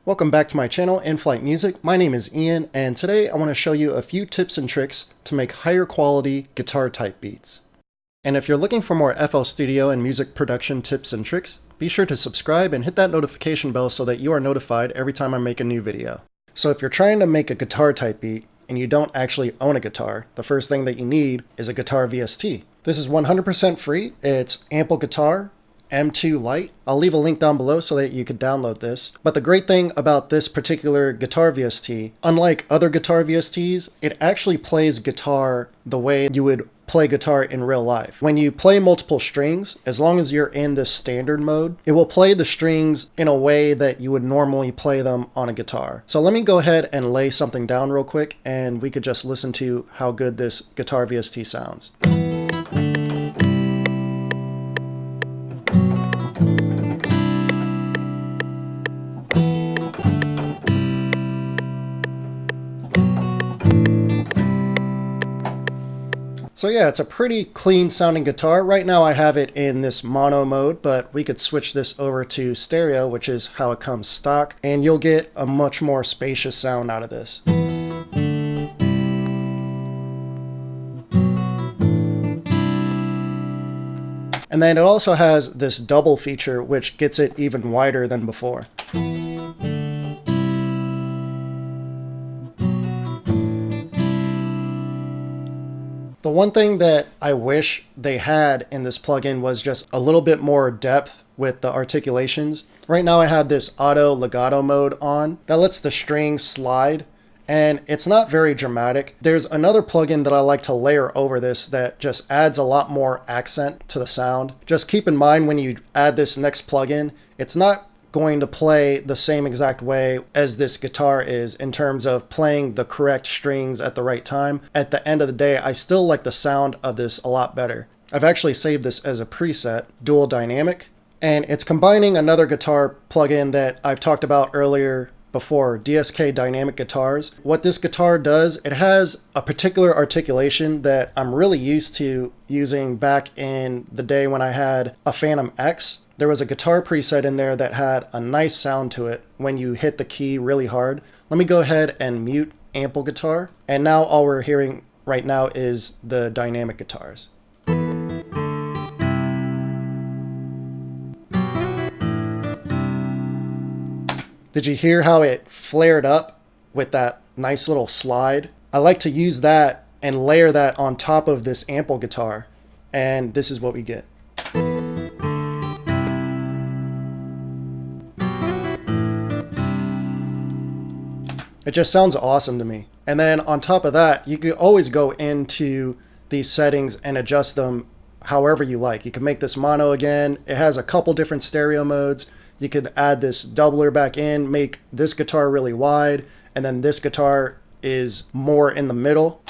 Welcome back to my channel, Inflightmuzik. My name is Ian, and today I want to show you a few tips and tricks to make higher quality guitar type beats. And if you're looking for more FL Studio and music production tips and tricks, be sure to subscribe and hit that notification bell so that you are notified every time I make a new video. So if you're trying to make a guitar type beat and you don't actually own a guitar, the first thing that you need is a guitar VST. This is 100% free. It's Ample Guitar M2 Lite. I'll leave a link down below so that you could download this. But the great thing about this particular guitar VST, unlike other guitar VSTs, it actually plays guitar the way you would play guitar in real life. When you play multiple strings, as long as you're in this standard mode, it will play the strings in a way that you would normally play them on a guitar. So let me go ahead and lay something down real quick and we could just listen to how good this guitar VST sounds. So yeah, it's a pretty clean sounding guitar. Right now I have it in this mono mode, but we could switch this over to stereo, which is how it comes stock, and you'll get a much more spacious sound out of this. And then it also has this double feature, which gets it even wider than before. The one thing that I wish they had in this plugin was just a little bit more depth with the articulations. Right now I have this auto legato mode on that lets the strings slide, and it's not very dramatic. There's another plugin that I like to layer over this that just adds a lot more accent to the sound. Just keep in mind when you add this next plugin, it's not going to play the same exact way as this guitar is in terms of playing the correct strings at the right time. At the end of the day, I still like the sound of this a lot better. I've actually saved this as a preset, Dual Dynamic, and it's combining another guitar plugin that I've talked about earlier before, DSK Dynamic Guitars. What this guitar does, it has a particular articulation that I'm really used to using back in the day when I had a Phantom X. There was a guitar preset in there that had a nice sound to it when you hit the key really hard. Let me go ahead and mute Ample Guitar. And now all we're hearing right now is the dynamic guitars. Did you hear how it flared up with that nice little slide? I like to use that and layer that on top of this Ample Guitar. And this is what we get. It just sounds awesome to me. And then on top of that, you could always go into these settings and adjust them however you like. You can make this mono again. It has a couple different stereo modes. You could add this doubler back in, make this guitar really wide, and then this guitar is more in the middle.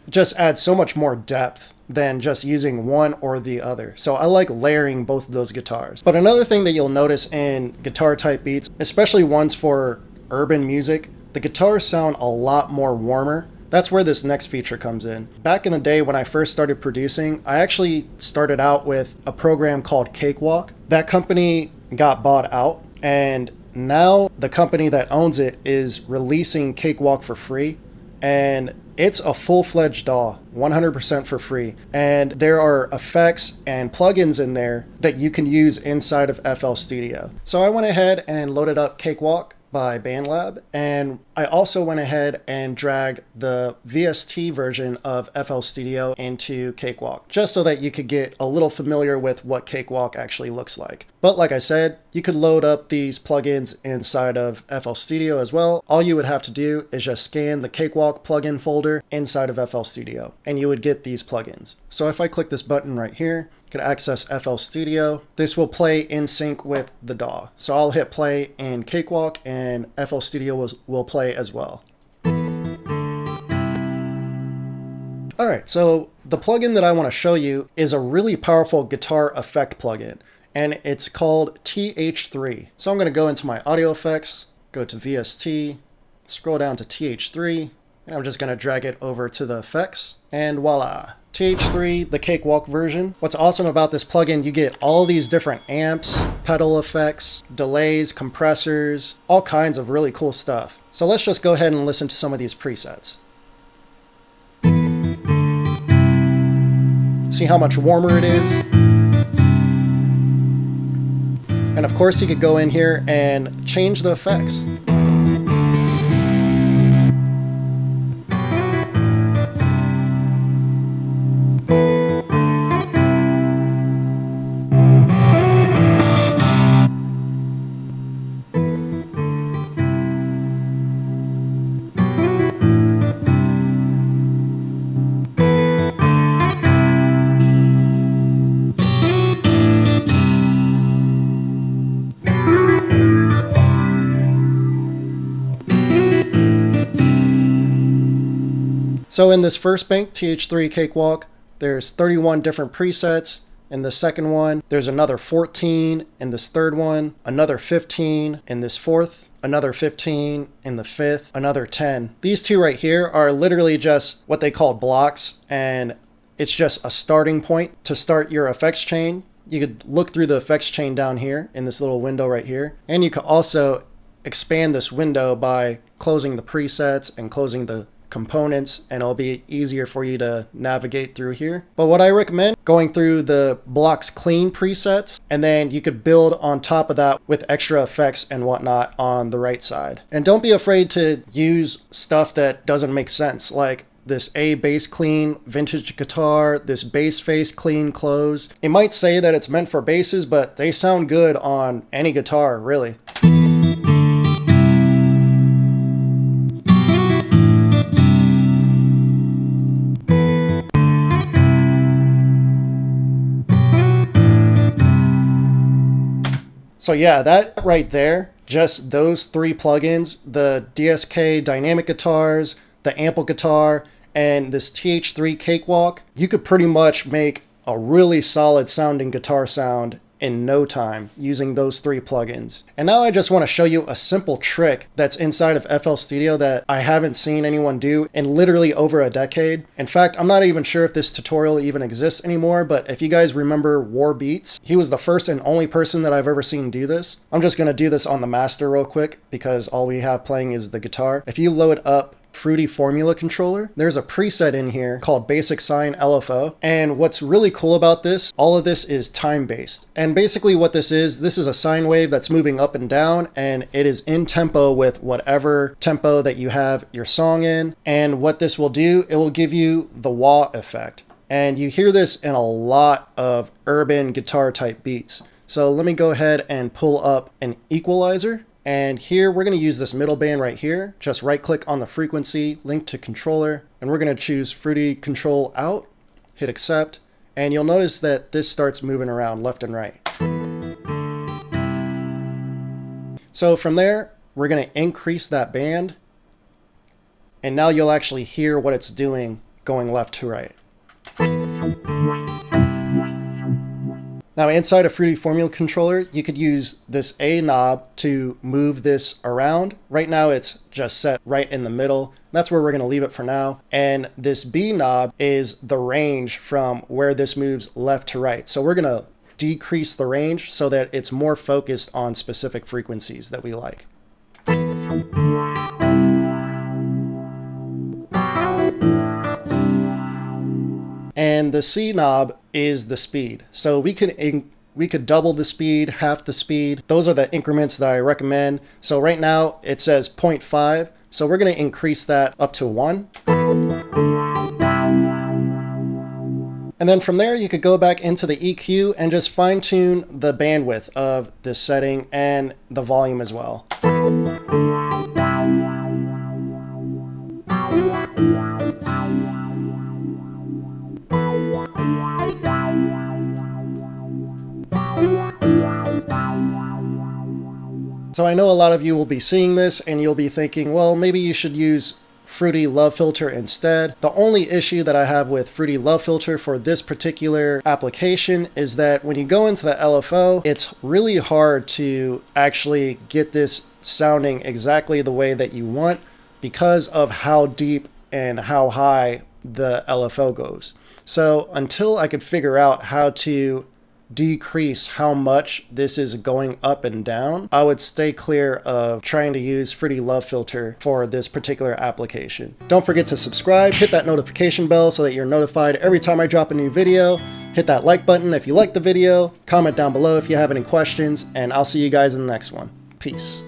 It just adds so much more depth than just using one or the other. So I like layering both of those guitars. But another thing that you'll notice in guitar type beats, especially ones for urban music, the guitars sound a lot more warmer. That's where this next feature comes in. Back in the day when I first started producing, I actually started out with a program called Cakewalk. That company got bought out, and now the company that owns it is releasing Cakewalk for free, and it's a full-fledged DAW, 100% for free. And there are effects and plugins in there that you can use inside of FL Studio. So I went ahead and loaded up Cakewalk by BandLab, and I also went ahead and dragged the VST version of FL Studio into Cakewalk, just so that you could get a little familiar with what Cakewalk actually looks like. But like I said, you could load up these plugins inside of FL Studio as well. All you would have to do is just scan the Cakewalk plugin folder inside of FL Studio, and you would get these plugins. So if I click this button right here, can access FL Studio. This will play in sync with the DAW. So I'll hit play in Cakewalk and FL Studio will play as well. Alright, so the plugin that I want to show you is a really powerful guitar effect plugin, and it's called TH3. So I'm going to go into my audio effects, go to VST, scroll down to TH3, And I'm just going to drag it over to the effects, and voila. TH3, the Cakewalk version. What's awesome about this plugin, you get all these different amps, pedal effects, delays, compressors, all kinds of really cool stuff. So let's just go ahead and listen to some of these presets. See how much warmer it is? And of course you could go in here and change the effects. So in this first bank, TH3 Cakewalk, there's 31 different presets. In the second one, there's another 14. In this third one, another 15. In this fourth, another 15. In the fifth, another 10. These two right here are literally just what they call blocks, and it's just a starting point to start your effects chain. You could look through the effects chain down here in this little window right here, and you could also expand this window by closing the presets and closing the components, and it'll be easier for you to navigate through here. But what I recommend, going through the blocks clean presets, and then you could build on top of that with extra effects and whatnot on the right side. And don't be afraid to use stuff that doesn't make sense, like this A bass clean vintage guitar, this bass face clean close. It might say that it's meant for basses, but they sound good on any guitar, really. So yeah, that right there, just those three plugins, the DSK dynamic guitars, the ample guitar, and this TH3 Cakewalk, you could pretty much make a really solid sounding guitar sound in no time using those three plugins. And now I just want to show you a simple trick that's inside of FL Studio that I haven't seen anyone do in literally over a decade. In fact, I'm not even sure if this tutorial even exists anymore, but if you guys remember War Beats, he was the first and only person that I've ever seen do this. I'm just going to do this on the master real quick because all we have playing is the guitar. If you load up Fruity Formula Controller, there's a preset in here called Basic Sine LFO. And what's really cool about this, all of this is time-based. And basically what this is a sine wave that's moving up and down, and it is in tempo with whatever tempo that you have your song in. And what this will do, it will give you the wah effect. And you hear this in a lot of urban guitar type beats. So let me go ahead and pull up an equalizer. And here we're going to use this middle band right here. Just right click on the frequency, link to controller, and we're going to choose Fruity Control Out, hit accept, and you'll notice that this starts moving around left and right. So from there, we're going to increase that band, and now you'll actually hear what it's doing going left to right. Now inside a Fruity Formula Controller, you could use this A knob to move this around. Right now it's just set right in the middle. That's where we're going to leave it for now. And this B knob is the range from where this moves left to right. So we're going to decrease the range so that it's more focused on specific frequencies that we like. And the C knob is the speed. So we could double the speed, half the speed. Those are the increments that I recommend. So right now it says 0.5. So we're going to increase that up to 1. And then from there, you could go back into the EQ and just fine tune the bandwidth of this setting and the volume as well. So I know a lot of you will be seeing this and you'll be thinking, well, maybe you should use Fruity Love Filter instead. The only issue that I have with Fruity Love Filter for this particular application is that when you go into the LFO, it's really hard to actually get this sounding exactly the way that you want because of how deep and how high the LFO goes. So until I could figure out how to decrease how much this is going up and down, I would stay clear of trying to use Fruity Love Filter for this particular application. Don't forget to subscribe, hit that notification bell so that you're notified every time I drop a new video. Hit that like button if you like the video, comment down below if you have any questions, and I'll see you guys in the next one. Peace.